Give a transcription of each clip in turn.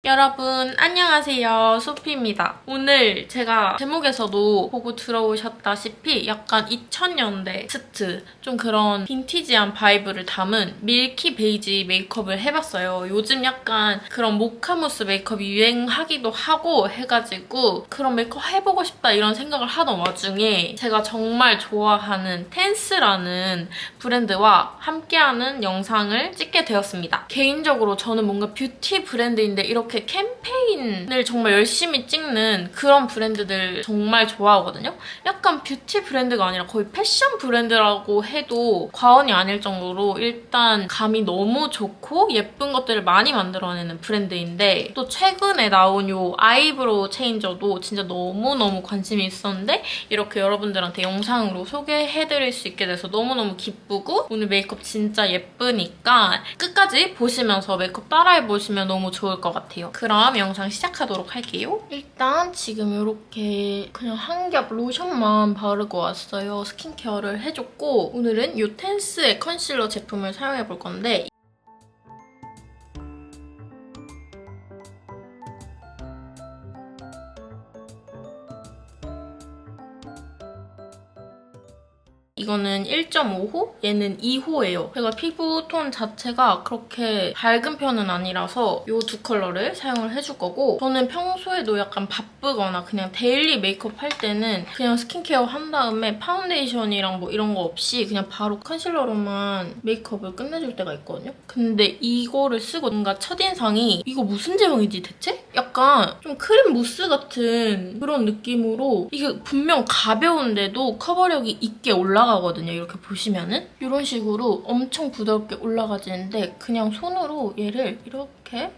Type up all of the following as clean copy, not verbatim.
여러분 안녕하세요, 소피입니다. 오늘 제가 제목에서도 보고 들어오셨다시피 약간 2000년대 스트 좀 그런 빈티지한 바이브를 담은 밀키 베이지 메이크업을 해봤어요. 요즘 약간 그런 모카무스 메이크업이 유행하기도 하고 해가지고 그런 메이크업 해보고 싶다 이런 생각을 하던 와중에 제가 정말 좋아하는 텐스라는 브랜드와 함께하는 영상을 찍게 되었습니다. 개인적으로 저는 뭔가 뷰티 브랜드인데 이렇게 캠페인을 정말 열심히 찍는 그런 브랜드들 정말 좋아하거든요. 약간 뷰티 브랜드가 아니라 거의 패션 브랜드라고 해도 과언이 아닐 정도로 일단 감이 너무 좋고 예쁜 것들을 많이 만들어내는 브랜드인데 또 최근에 나온 요 아이브로우 체인저도 진짜 너무너무 관심이 있었는데 이렇게 여러분들한테 영상으로 소개해드릴 수 있게 돼서 너무너무 기쁘고 오늘 메이크업 진짜 예쁘니까 끝까지 보시면서 메이크업 따라해보시면 너무 좋을 것 같아요. 그럼 영상 시작하도록 할게요. 일단 지금 이렇게 그냥 한 겹 로션만 바르고 왔어요. 스킨케어를 해줬고 오늘은 이 텐스의 컨실러 제품을 사용해볼 건데 이거는 1.5호? 얘는 2호예요. 제가 피부톤 자체가 그렇게 밝은 편은 아니라서 이 두 컬러를 사용을 해줄 거고 저는 평소에도 약간 바쁘거나 그냥 데일리 메이크업 할 때는 그냥 스킨케어 한 다음에 파운데이션이랑 뭐 이런 거 없이 그냥 바로 컨실러로만 메이크업을 끝내줄 때가 있거든요. 근데 이거를 쓰고 뭔가 첫인상이 이거 무슨 제형이지 대체? 약간 좀 크림 무스 같은 그런 느낌으로 이게 분명 가벼운데도 커버력이 있게 올라가거든요. 이렇게 보시면은 이런 식으로 엄청 부드럽게 올라가지는데 그냥 손으로 얘를 이렇게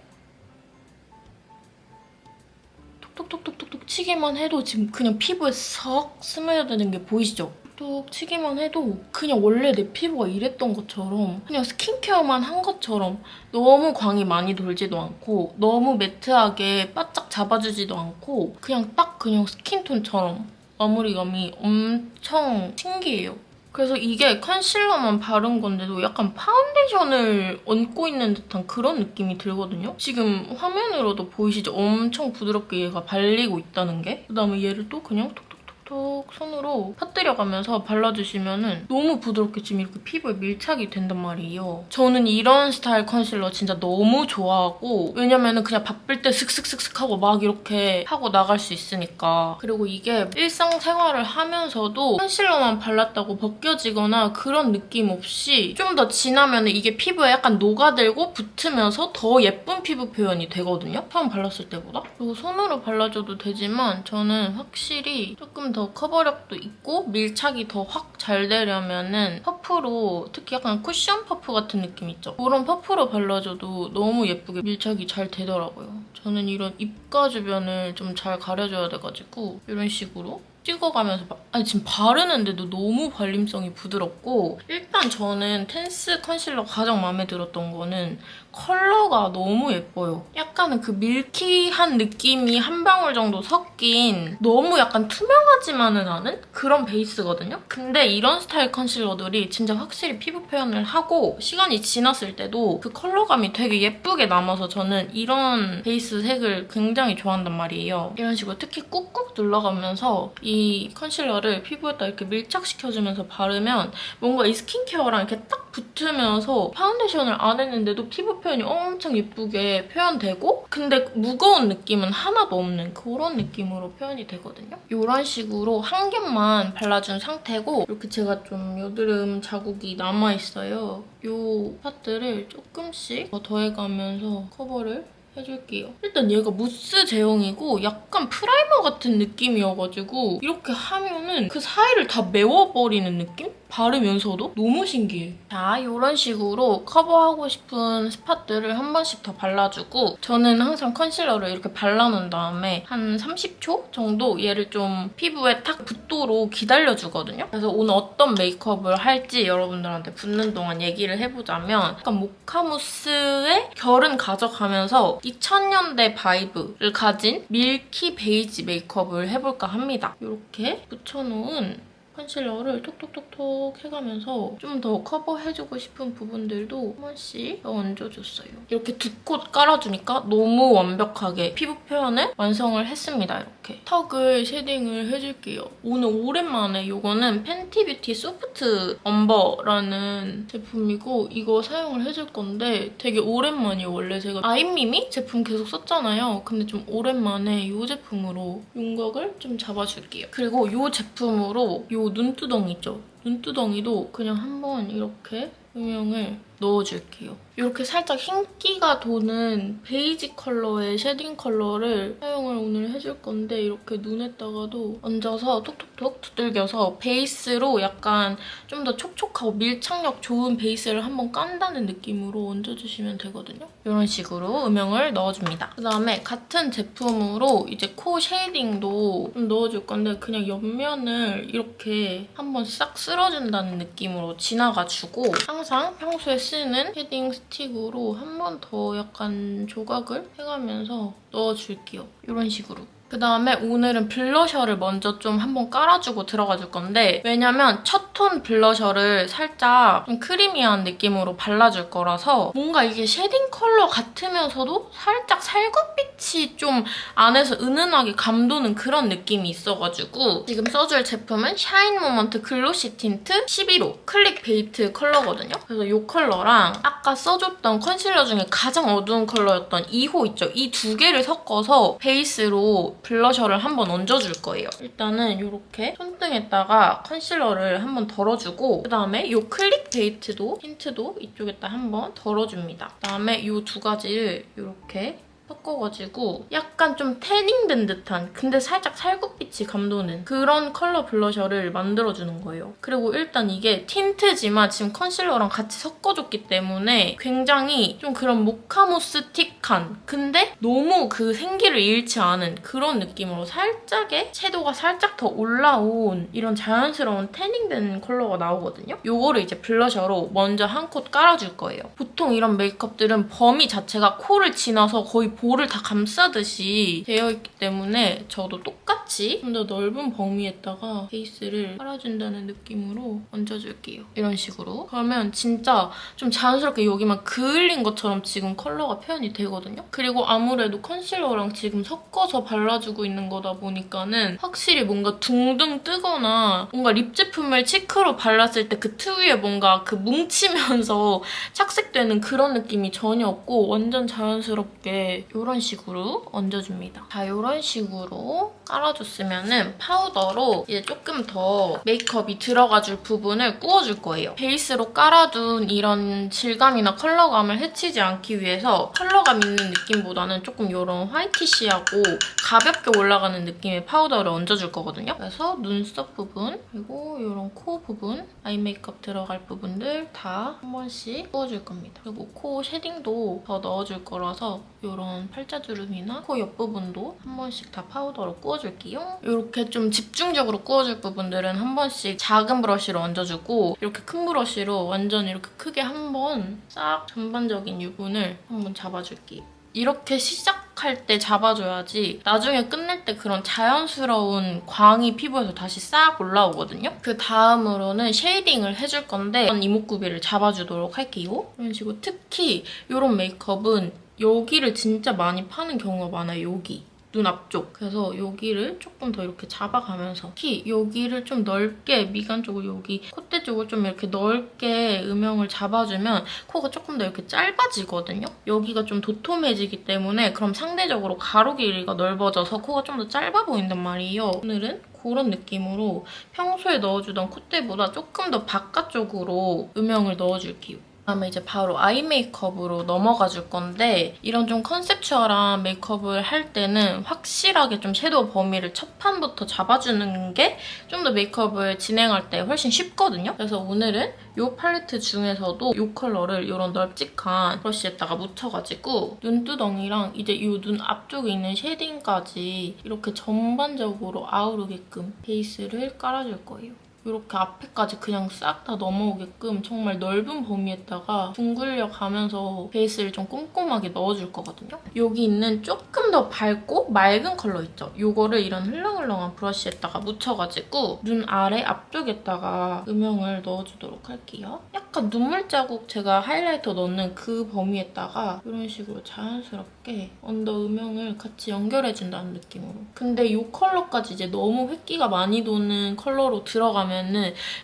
톡톡톡톡톡 치기만 해도 지금 그냥 피부에 석 스며드는 게 보이시죠? 톡 치기만 해도 그냥 원래 내 피부가 이랬던 것처럼 그냥 스킨케어만 한 것처럼 너무 광이 많이 돌지도 않고 너무 매트하게 바짝 잡아주지도 않고 그냥 스킨톤처럼 마무리감이 엄청 신기해요. 그래서 이게 컨실러만 바른 건데도 약간 파운데이션을 얹고 있는 듯한 그런 느낌이 들거든요? 지금 화면으로도 보이시죠? 엄청 부드럽게 얘가 발리고 있다는 게. 그다음에 얘를 또 그냥 톡톡톡톡 손으로 퍼뜨려가면서 발라주시면 너무 부드럽게 지금 이렇게 피부에 밀착이 된단 말이에요. 저는 이런 스타일 컨실러 진짜 너무 좋아하고 왜냐면은 그냥 바쁠 때 슥슥슥슥 하고 막 이렇게 하고 나갈 수 있으니까. 그리고 이게 일상생활을 하면서도 컨실러만 발랐다고 벗겨지거나 그런 느낌 없이 좀 더 지나면 이게 피부에 약간 녹아들고 붙으면서 더 예쁜 피부 표현이 되거든요? 처음 발랐을 때보다. 그리고 손으로 발라줘도 되지만 저는 확실히 조금 더 커버력도 있고 밀착이 더 확 잘 되려면은 퍼프로 특히 약간 쿠션 퍼프 같은 느낌 있죠? 그런 퍼프로 발라줘도 너무 예쁘게 밀착이 잘 되더라고요. 저는 이런 입가 주변을 좀 잘 가려줘야 돼가지고 이런 식으로 찍어가면서 아니 지금 바르는데도 너무 발림성이 부드럽고 일단 저는 텐스 컨실러 가장 마음에 들었던 거는 컬러가 너무 예뻐요. 약간은 그 밀키한 느낌이 한 방울 정도 섞인 너무 약간 투명하지만은 않은 그런 베이스거든요? 근데 이런 스타일 컨실러들이 진짜 확실히 피부 표현을 하고 시간이 지났을 때도 그 컬러감이 되게 예쁘게 남아서 저는 이런 베이스 색을 굉장히 좋아한단 말이에요. 이런 식으로 특히 꾹꾹 눌러가면서 이 컨실러를 피부에다 이렇게 밀착시켜주면서 바르면 뭔가 이 스킨케어랑 이렇게 딱 붙으면서 파운데이션을 안 했는데도 피부 표현이 엄청 예쁘게 표현되고 근데 무거운 느낌은 하나도 없는 그런 느낌으로 표현이 되거든요. 이런 식으로 한 겹만 발라준 상태고 이렇게 제가 좀 여드름 자국이 남아있어요. 이 파트를 조금씩 더 더해가면서 커버를 해줄게요. 일단 얘가 무스 제형이고 약간 프라이머 같은 느낌이어가지고 이렇게 하면은 그 사이를 다 메워버리는 느낌? 바르면서도 너무 신기해. 자, 이런 식으로 커버하고 싶은 스팟들을 한 번씩 더 발라주고 저는 항상 컨실러를 이렇게 발라놓은 다음에 한 30초 정도 얘를 좀 피부에 탁 붙도록 기다려주거든요. 그래서 오늘 어떤 메이크업을 할지 여러분들한테 붙는 동안 얘기를 해보자면 약간 모카무스의 결은 가져가면서 2000년대 바이브를 가진 밀키 베이지 메이크업을 해볼까 합니다. 이렇게 붙여놓은 컨실러를 톡톡톡톡 해가면서 좀 더 커버해주고 싶은 부분들도 한 번씩 얹어줬어요. 이렇게 두 콧 깔아주니까 너무 완벽하게 피부 표현을 완성을 했습니다. 이렇게 턱을 쉐딩을 해줄게요. 오늘 오랜만에 이거는 팬티뷰티 소프트 엄버라는 제품이고 이거 사용을 해줄 건데 되게 오랜만이에요. 원래 제가 아임미미 제품 계속 썼잖아요. 근데 좀 오랜만에 이 제품으로 윤곽을 좀 잡아줄게요. 그리고 이 제품으로 이 눈두덩이 있죠? 눈두덩이도 그냥 한번 이렇게 음영을 넣어줄게요. 이렇게 살짝 흰기가 도는 베이지 컬러의 쉐딩 컬러를 사용을 오늘 해줄 건데 이렇게 눈에다가도 얹어서 톡톡톡 두들겨서 베이스로 약간 좀 더 촉촉하고 밀착력 좋은 베이스를 한번 깐다는 느낌으로 얹어주시면 되거든요. 이런 식으로 음영을 넣어줍니다. 그다음에 같은 제품으로 이제 코 쉐이딩도 좀 넣어줄 건데 그냥 옆면을 이렇게 한번 싹 쓸어준다는 느낌으로 지나가주고 항상 평소에 쓰는 쉐딩 스틱으로 한 번 더 약간 조각을 해가면서 넣어줄게요. 이런 식으로. 그다음에 오늘은 블러셔를 먼저 좀 한번 깔아주고 들어가줄 건데 왜냐면 첫 톤 블러셔를 살짝 좀 크리미한 느낌으로 발라줄 거라서 뭔가 이게 쉐딩 컬러 같으면서도 살짝 살구빛이 좀 안에서 은은하게 감도는 그런 느낌이 있어가지고 지금 써줄 제품은 샤인모먼트 글로시 틴트 11호 클릭 베이트 컬러거든요. 그래서 이 컬러랑 아까 써줬던 컨실러 중에 가장 어두운 컬러였던 2호 있죠? 이 두 개를 섞어서 베이스로 블러셔를 한번 얹어줄 거예요. 일단은 이렇게 손등에다가 컨실러를 한번 덜어주고 그다음에 이 클릭 베이트도 틴트도 이쪽에다 한번 덜어줍니다. 그다음에 이 두 가지를 이렇게 섞어가지고 약간 좀 태닝된 듯한 근데 살짝 살구빛이 감도는 그런 컬러 블러셔를 만들어주는 거예요. 그리고 일단 이게 틴트지만 지금 컨실러랑 같이 섞어줬기 때문에 굉장히 좀 그런 모카모스틱한 근데 너무 그 생기를 잃지 않은 그런 느낌으로 살짝의 섀도우가 살짝 더 올라온 이런 자연스러운 태닝된 컬러가 나오거든요. 요거를 이제 블러셔로 먼저 한 콧 깔아줄 거예요. 보통 이런 메이크업들은 범위 자체가 코를 지나서 거의 볼을 다 감싸듯이 되어 있기 때문에 저도 똑같이 좀 더 넓은 범위에다가 베이스를 깔아준다는 느낌으로 얹어줄게요. 이런 식으로. 그러면 진짜 좀 자연스럽게 여기만 그을린 것처럼 지금 컬러가 표현이 되거든요. 그리고 아무래도 컨실러랑 지금 섞어서 발라주고 있는 거다 보니까는 확실히 뭔가 둥둥 뜨거나 뭔가 립 제품을 치크로 발랐을 때 그 특유의 뭔가 그 뭉치면서 착색되는 그런 느낌이 전혀 없고 완전 자연스럽게 이런 식으로 얹어줍니다. 자, 이런 식으로 깔아줬으면은 파우더로 이제 조금 더 메이크업이 들어가줄 부분을 꾸어줄 거예요. 베이스로 깔아둔 이런 질감이나 컬러감을 해치지 않기 위해서 컬러감 있는 느낌보다는 조금 이런 화이티시하고 가볍게 올라가는 느낌의 파우더를 얹어줄 거거든요. 그래서 눈썹 부분, 그리고 이런 코 부분, 아이 메이크업 들어갈 부분들 다 한 번씩 꾸어줄 겁니다. 그리고 코 쉐딩도 더 넣어줄 거라서 이런 팔자주름이나 코 옆부분도 한 번씩 다 파우더로 꾸어줄게요. 이렇게 좀 집중적으로 꾸어줄 부분들은 한 번씩 작은 브러쉬로 얹어주고 이렇게 큰 브러쉬로 완전 이렇게 크게 한 번 싹 전반적인 유분을 한번 잡아줄게요. 이렇게 시작할 때 잡아줘야지 나중에 끝낼 때 그런 자연스러운 광이 피부에서 다시 싹 올라오거든요. 그 다음으로는 쉐이딩을 해줄 건데 이목구비를 잡아주도록 할게요. 이런 식으로 특히 이런 메이크업은 여기를 진짜 많이 파는 경우가 많아요. 여기. 눈 앞쪽. 그래서 여기를 조금 더 이렇게 잡아가면서 특히 여기를 좀 넓게 미간 쪽을 여기 콧대 쪽을 좀 이렇게 넓게 음영을 잡아주면 코가 조금 더 이렇게 짧아지거든요. 여기가 좀 도톰해지기 때문에 그럼 상대적으로 가로 길이가 넓어져서 코가 좀 더 짧아 보인단 말이에요. 오늘은 그런 느낌으로 평소에 넣어주던 콧대보다 조금 더 바깥쪽으로 음영을 넣어줄게요. 그다음에 이제 바로 아이 메이크업으로 넘어가 줄 건데 이런 좀 컨셉추얼한 메이크업을 할 때는 확실하게 좀 섀도우 범위를 첫 판부터 잡아주는 게 좀 더 메이크업을 진행할 때 훨씬 쉽거든요. 그래서 오늘은 이 팔레트 중에서도 이 컬러를 이런 널찍한 브러쉬에다가 묻혀가지고 눈두덩이랑 이제 이 눈 앞쪽에 있는 쉐딩까지 이렇게 전반적으로 아우르게끔 베이스를 깔아줄 거예요. 이렇게 앞에까지 그냥 싹 다 넘어오게끔 정말 넓은 범위에다가 둥글려 가면서 베이스를 좀 꼼꼼하게 넣어줄 거거든요. 여기 있는 조금 더 밝고 맑은 컬러 있죠? 이거를 이런 흘렁흘렁한 브러쉬에다가 묻혀가지고 눈 아래 앞쪽에다가 음영을 넣어주도록 할게요. 약간 눈물 자국 제가 하이라이터 넣는 그 범위에다가 이런 식으로 자연스럽게 언더 음영을 같이 연결해준다는 느낌으로. 근데 이 컬러까지 이제 너무 획기가 많이 도는 컬러로 들어가면은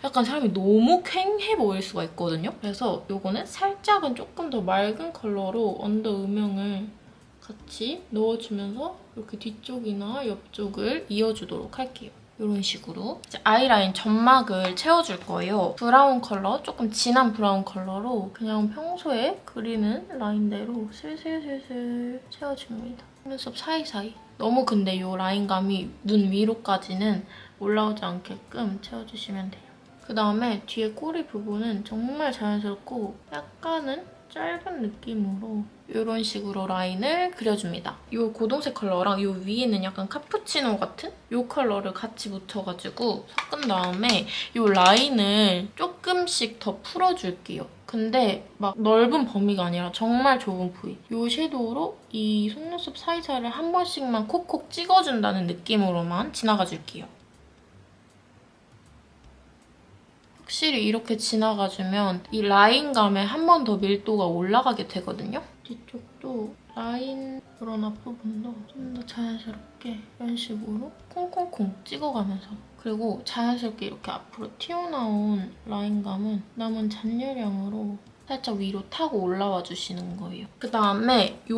약간 사람이 너무 퀭해 보일 수가 있거든요. 그래서 이거는 살짝은 조금 더 맑은 컬러로 언더 음영을 같이 넣어주면서 이렇게 뒤쪽이나 옆쪽을 이어주도록 할게요. 이런 식으로 이제 아이라인 점막을 채워줄 거예요. 브라운 컬러, 조금 진한 브라운 컬러로 그냥 평소에 그리는 라인대로 슬슬슬슬 채워줍니다. 속눈썹 사이사이. 너무 근데 이 라인감이 눈 위로까지는 올라오지 않게끔 채워주시면 돼요. 그다음에 뒤에 꼬리 부분은 정말 자연스럽고 약간은 짧은 느낌으로 이런 식으로 라인을 그려줍니다. 이 고동색 컬러랑 이 위에는 약간 카푸치노 같은 이 컬러를 같이 묻혀가지고 섞은 다음에 이 라인을 조금씩 더 풀어줄게요. 근데 막 넓은 범위가 아니라 정말 좁은 부위. 이 섀도우로 이 속눈썹 사이사이를 한 번씩만 콕콕 찍어준다는 느낌으로만 지나가줄게요. 확실히 이렇게 지나가주면 이 라인감에 한 번 더 밀도가 올라가게 되거든요. 뒤쪽도 라인 그런 앞부분도 좀 더 자연스럽게 이런 식으로 콩콩콩 찍어가면서 그리고 자연스럽게 이렇게 앞으로 튀어나온 라인감은 남은 잔여량으로 살짝 위로 타고 올라와 주시는 거예요. 그다음에 이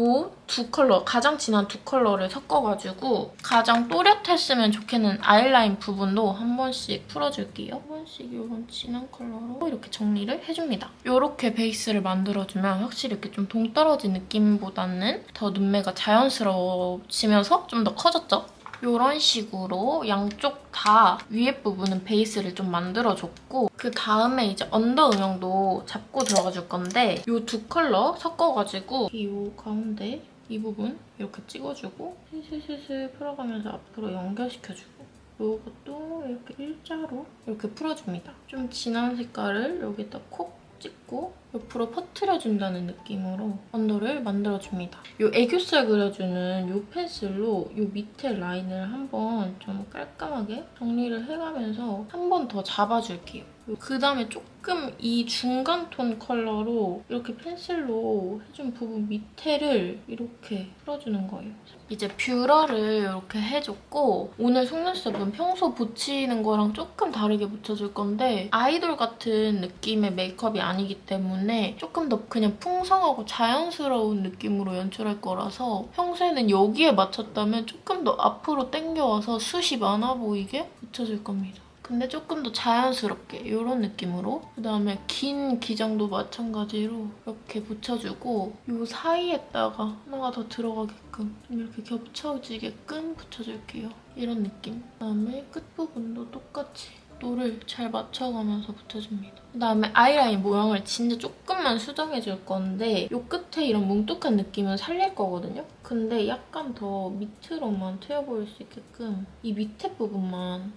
두 컬러, 가장 진한 두 컬러를 섞어가지고 가장 또렷했으면 좋겠는 아이라인 부분도 한 번씩 풀어줄게요. 한 번씩 이런 진한 컬러로 이렇게 정리를 해줍니다. 이렇게 베이스를 만들어주면 확실히 이렇게 좀 동떨어진 느낌보다는 더 눈매가 자연스러워지면서 좀 더 커졌죠? 이런 식으로 양쪽 다 위에 부분은 베이스를 좀 만들어줬고 그 다음에 이제 언더 음영도 잡고 들어가줄 건데 이 두 컬러 섞어가지고 이 가운데 이 부분 이렇게 찍어주고 슬슬슬슬 풀어가면서 앞으로 연결시켜주고 이것도 이렇게 일자로 이렇게 풀어줍니다. 좀 진한 색깔을 여기다 콕 찍고 옆으로 퍼트려준다는 느낌으로 언더를 만들어줍니다. 이 애교살 그려주는 이 펜슬로 이 밑에 라인을 한번 좀 깔끔하게 정리를 해가면서 한 번 더 잡아줄게요. 그다음에 조금 이 중간 톤 컬러로 이렇게 펜슬로 해준 부분 밑에를 이렇게 풀어주는 거예요. 이제 뷰러를 이렇게 해줬고 오늘 속눈썹은 평소 붙이는 거랑 조금 다르게 붙여줄 건데 아이돌 같은 느낌의 메이크업이 아니기 때문에 조금 더 그냥 풍성하고 자연스러운 느낌으로 연출할 거라서 평소에는 여기에 맞췄다면 조금 더 앞으로 당겨와서 숱이 많아 보이게 붙여줄 겁니다. 근데 조금 더 자연스럽게 이런 느낌으로 그다음에 긴 기장도 마찬가지로 이렇게 붙여주고 이 사이에다가 하나가 더 들어가게끔 좀 이렇게 겹쳐지게끔 붙여줄게요. 이런 느낌. 그다음에 끝부분도 똑같이 도를 잘 맞춰가면서 붙여줍니다. 그다음에 아이라인 모양을 진짜 조금만 수정해줄 건데 이 끝에 이런 뭉툭한 느낌은 살릴 거거든요? 근데 약간 더 밑으로만 트여 보일 수 있게끔 이 밑에 부분만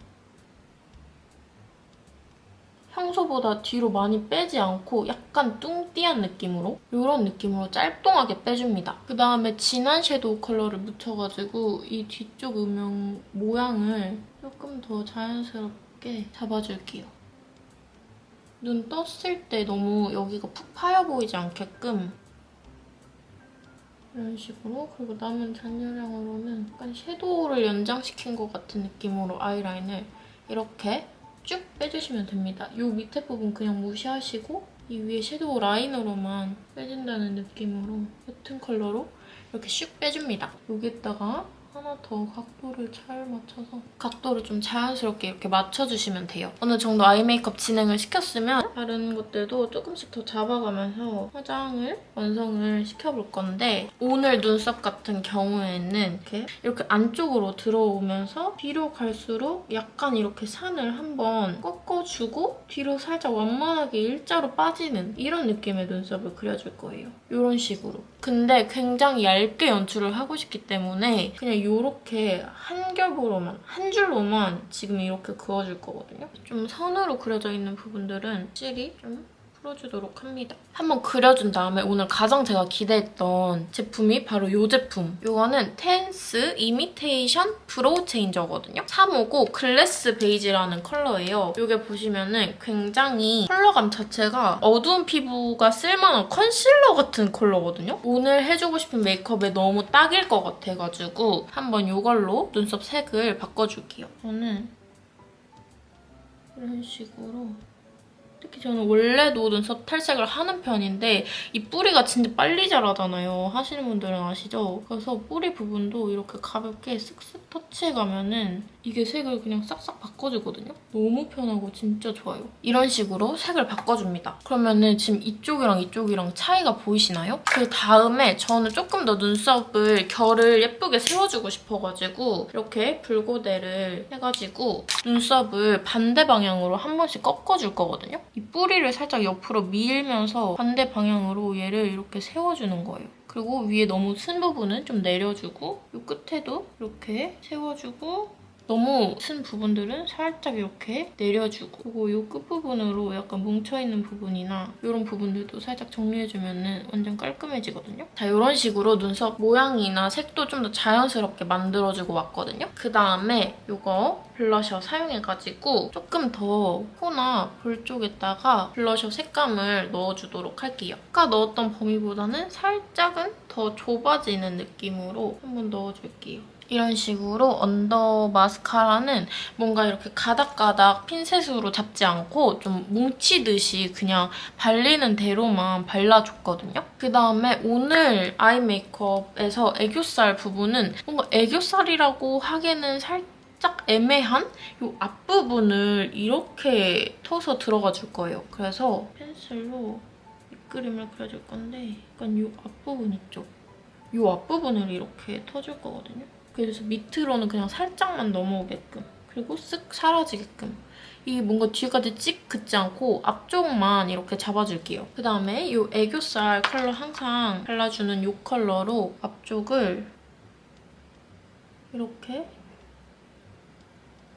평소보다 뒤로 많이 빼지 않고 약간 뚱띠한 느낌으로 이런 느낌으로 짧동하게 빼줍니다. 그다음에 진한 섀도우 컬러를 묻혀가지고 이 뒤쪽 음영 모양을 조금 더 자연스럽게 잡아줄게요. 눈 떴을 때 너무 여기가 푹 파여 보이지 않게끔 이런 식으로 그리고 남은 잔여량으로는 약간 섀도우를 연장시킨 것 같은 느낌으로 아이라인을 이렇게 쭉 빼주시면 됩니다. 이 밑에 부분 그냥 무시하시고 이 위에 섀도우 라인으로만 빼준다는 느낌으로 옅은 컬러로 이렇게 슉 빼줍니다. 여기에다가 하나 더 각도를 잘 맞춰서 각도를 좀 자연스럽게 이렇게 맞춰주시면 돼요. 어느 정도 아이 메이크업 진행을 시켰으면 다른 것들도 조금씩 더 잡아가면서 화장을 완성을 시켜볼 건데 오늘 눈썹 같은 경우에는 이렇게 안쪽으로 들어오면서 뒤로 갈수록 약간 이렇게 산을 한번 꺾어주고 뒤로 살짝 완만하게 일자로 빠지는 이런 느낌의 눈썹을 그려줄 거예요. 이런 식으로. 근데 굉장히 얇게 연출을 하고 싶기 때문에 그냥 이렇게 한 겹으로만, 한 줄로만 지금 이렇게 그어줄 거거든요. 좀 선으로 그려져 있는 부분들은 확실히 좀 풀어주도록 합니다. 한번 그려준 다음에 오늘 가장 제가 기대했던 제품이 바로 이 제품. 이거는 텐스 이미테이션 브로우 체인저거든요. 350 글래스 베이지라는 컬러예요. 이게 보시면은 굉장히 컬러감 자체가 어두운 피부가 쓸만한 컨실러 같은 컬러거든요. 오늘 해주고 싶은 메이크업에 너무 딱일 것 같아가지고 한번 이걸로 눈썹 색을 바꿔줄게요. 저는 이런 식으로 특히 저는 원래도 눈썹 탈색을 하는 편인데 이 뿌리가 진짜 빨리 자라잖아요. 하시는 분들은 아시죠? 그래서 뿌리 부분도 이렇게 가볍게 쓱쓱 터치해가면은 이게 색을 그냥 싹싹 바꿔주거든요. 너무 편하고 진짜 좋아요. 이런 식으로 색을 바꿔줍니다. 그러면은 지금 이쪽이랑 이쪽이랑 차이가 보이시나요? 그 다음에 저는 조금 더 눈썹을 결을 예쁘게 세워주고 싶어가지고 이렇게 붉고데를 해가지고 눈썹을 반대 방향으로 한 번씩 꺾어줄 거거든요. 이 뿌리를 살짝 옆으로 밀면서 반대 방향으로 얘를 이렇게 세워주는 거예요. 그리고 위에 너무 쓴 부분은 좀 내려주고 이 끝에도 이렇게 세워주고 너무 쓴 부분들은 살짝 이렇게 내려주고 그리고 이 끝부분으로 약간 뭉쳐있는 부분이나 이런 부분들도 살짝 정리해주면 완전 깔끔해지거든요. 자, 이런 식으로 눈썹 모양이나 색도 좀 더 자연스럽게 만들어주고 왔거든요. 그다음에 이거 블러셔 사용해가지고 조금 더 코나 볼 쪽에다가 블러셔 색감을 넣어주도록 할게요. 아까 넣었던 범위보다는 살짝은 더 좁아지는 느낌으로 한번 넣어줄게요. 이런 식으로 언더 마스카라는 뭔가 이렇게 가닥가닥 핀셋으로 잡지 않고 좀 뭉치듯이 그냥 발리는 대로만 발라줬거든요. 그다음에 오늘 아이 메이크업에서 애교살 부분은 뭔가 애교살이라고 하기에는 살짝 애매한 이 앞부분을 이렇게 터서 들어가 줄 거예요. 그래서 펜슬로 밑그림을 그려줄 건데 약간 이 앞부분 있죠? 이 앞부분을 이렇게 터줄 거거든요. 그래서 밑으로는 그냥 살짝만 넘어오게끔 그리고 쓱 사라지게끔 이게 뭔가 뒤까지 찍 긋지 않고 앞쪽만 이렇게 잡아줄게요. 그다음에 이 애교살 컬러 항상 발라주는 이 컬러로 앞쪽을 이렇게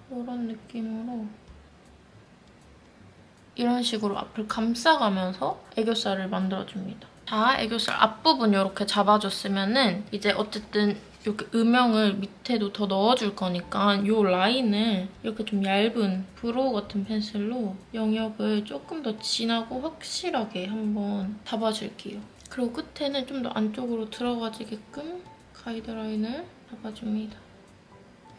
이런 느낌으로 이런 식으로 앞을 감싸가면서 애교살을 만들어줍니다. 자, 애교살 앞부분 이렇게 잡아줬으면은 이제 어쨌든 이렇게 음영을 밑에도 더 넣어줄 거니까 이 라인을 이렇게 좀 얇은 브로우 같은 펜슬로 영역을 조금 더 진하고 확실하게 한번 잡아줄게요. 그리고 끝에는 좀 더 안쪽으로 들어가지게끔 가이드라인을 잡아줍니다.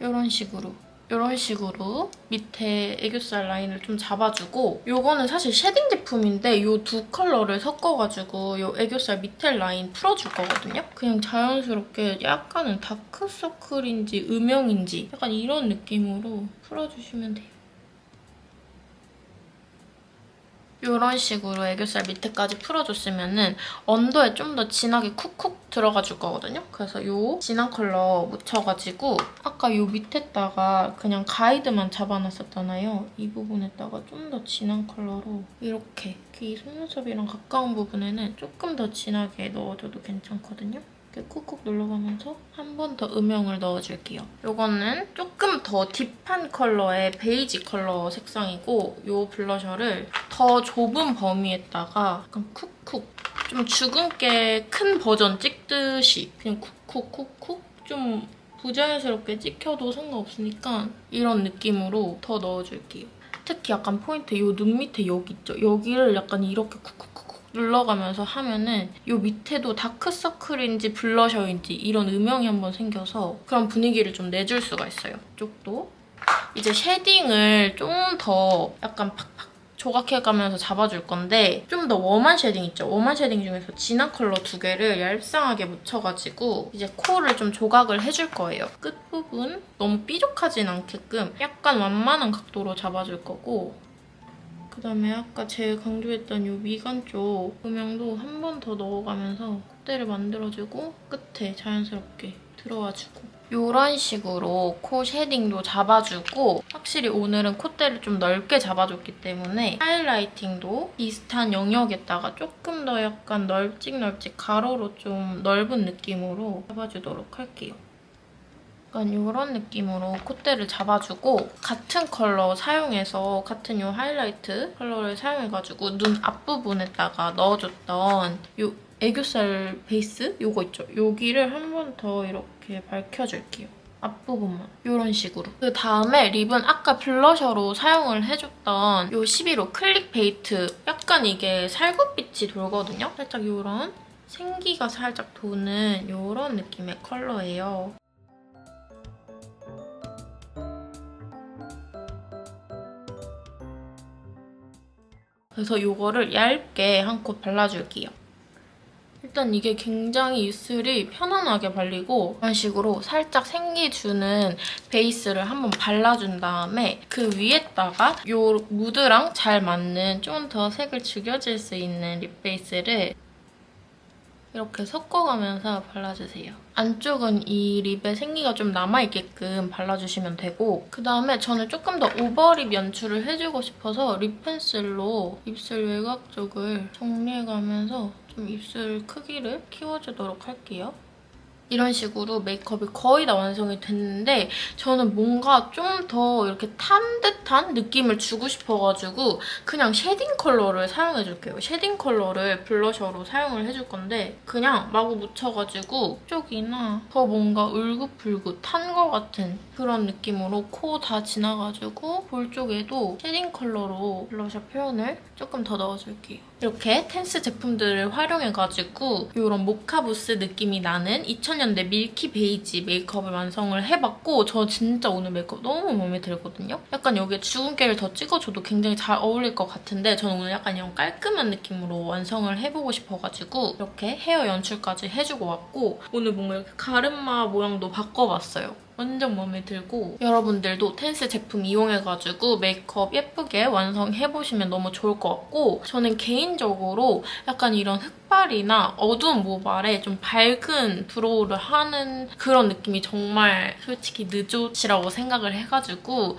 이런 식으로. 이런 식으로 밑에 애교살 라인을 좀 잡아주고 이거는 사실 쉐딩 제품인데 이 두 컬러를 섞어가지고 이 애교살 밑에 라인 풀어줄 거거든요. 그냥 자연스럽게 약간은 다크서클인지 음영인지 약간 이런 느낌으로 풀어주시면 돼요. 이런 식으로 애교살 밑에까지 풀어줬으면 언더에 좀 더 진하게 쿡쿡 들어가줄 거거든요. 그래서 이 진한 컬러 묻혀가지고 아까 이 밑에다가 그냥 가이드만 잡아놨었잖아요. 이 부분에다가 좀 더 진한 컬러로 이렇게 이 속눈썹이랑 가까운 부분에는 조금 더 진하게 넣어줘도 괜찮거든요. 이렇게 쿡쿡 눌러가면서 한 번 더 음영을 넣어줄게요. 이거는 조금 더 딥한 컬러의 베이지 컬러 색상이고 이 블러셔를 더 좁은 범위에다가 약간 쿡쿡 좀 주근깨 큰 버전 찍듯이 그냥 쿡쿡쿡쿡 좀 부자연스럽게 찍혀도 상관없으니까 이런 느낌으로 더 넣어줄게요. 특히 약간 포인트 이 눈 밑에 여기 있죠? 여기를 약간 이렇게 쿡쿡쿡 눌러가면서 하면은 이 밑에도 다크서클인지 블러셔인지 이런 음영이 한번 생겨서 그런 분위기를 좀 내줄 수가 있어요. 이쪽도 이제 쉐딩을 좀 더 약간 팍팍 조각해가면서 잡아줄 건데 좀 더 웜한 쉐딩 있죠? 웜한 쉐딩 중에서 진한 컬러 두 개를 얄쌍하게 묻혀가지고 이제 코를 좀 조각을 해줄 거예요. 끝부분 너무 삐죽하진 않게끔 약간 완만한 각도로 잡아줄 거고 그다음에 아까 제일 강조했던 이 미간 쪽 음영도 한 번 더 넣어가면서 콧대를 만들어주고 끝에 자연스럽게 들어와주고 이런 식으로 코 쉐딩도 잡아주고 확실히 오늘은 콧대를 좀 넓게 잡아줬기 때문에 하이라이팅도 비슷한 영역에다가 조금 더 약간 널찍널찍 가로로 좀 넓은 느낌으로 잡아주도록 할게요. 약간 이런 느낌으로 콧대를 잡아주고 같은 컬러 사용해서 같은 이 하이라이트 컬러를 사용해가지고 눈 앞부분에다가 넣어줬던 이 애교살 베이스? 요거 있죠? 여기를 한 번 더 이렇게 밝혀줄게요. 앞부분만. 이런 식으로. 그 다음에 립은 아까 블러셔로 사용을 해줬던 이 11호 클릭 베이트. 약간 이게 살구빛이 돌거든요? 살짝 이런 생기가 살짝 도는 이런 느낌의 컬러예요. 그래서 이거를 얇게 한 콧 발라줄게요. 일단 이게 굉장히 입술이 편안하게 발리고 이런 식으로 살짝 생기 주는 베이스를 한번 발라준 다음에 그 위에다가 이 무드랑 잘 맞는 좀 더 색을 죽여줄 수 있는 립 베이스를 이렇게 섞어가면서 발라주세요. 안쪽은 이 립에 생기가 좀 남아있게끔 발라주시면 되고 그다음에 저는 조금 더 오버립 연출을 해주고 싶어서 립 펜슬로 입술 외곽 쪽을 정리해가면서 좀 입술 크기를 키워주도록 할게요. 이런 식으로 메이크업이 거의 다 완성이 됐는데 저는 뭔가 좀 더 이렇게 탄 듯한 느낌을 주고 싶어가지고 그냥 쉐딩 컬러를 사용해줄게요. 쉐딩 컬러를 블러셔로 사용을 해줄 건데 그냥 마구 묻혀가지고 쪽이나 더 뭔가 울긋불긋 탄 것 같은 그런 느낌으로 코 다 지나가지고 볼 쪽에도 쉐딩 컬러로 블러셔 표현을 조금 더 넣어줄게요. 이렇게 텐스 제품들을 활용해가지고 이런 모카부스 느낌이 나는 2000년대 밀키 베이지 메이크업을 완성을 해봤고 저 진짜 오늘 메이크업 너무 마음에 들거든요? 약간 여기에 주근깨를 더 찍어줘도 굉장히 잘 어울릴 것 같은데 저는 오늘 약간 이런 깔끔한 느낌으로 완성을 해보고 싶어가지고 이렇게 헤어 연출까지 해주고 왔고 오늘 뭔가 이렇게 가르마 모양도 바꿔봤어요. 완전 마음에 들고 여러분들도 텐스 제품 이용해가지고 메이크업 예쁘게 완성해보시면 너무 좋을 것 같고 저는 개인적으로 약간 이런 흑발이나 어두운 모발에 좀 밝은 브로우를 하는 그런 느낌이 정말 솔직히 늦옷이라고 생각을 해가지고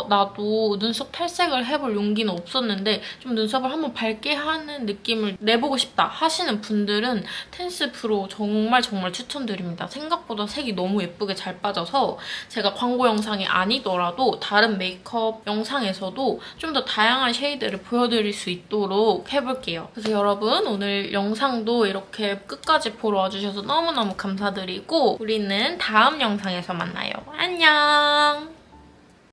나도 눈썹 탈색을 해볼 용기는 없었는데 좀 눈썹을 한번 밝게 하는 느낌을 내보고 싶다 하시는 분들은 텐스 브로우 정말 추천드립니다. 생각보다 색이 너무 예쁘게 잘 빠져서 제가 광고 영상이 아니더라도 다른 메이크업 영상에서도 좀 더 다양한 쉐이드를 보여드릴 수 있도록 해볼게요. 그래서 여러분 오늘 영상도 이렇게 끝까지 보러 와주셔서 너무너무 감사드리고 우리는 다음 영상에서 만나요. 안녕!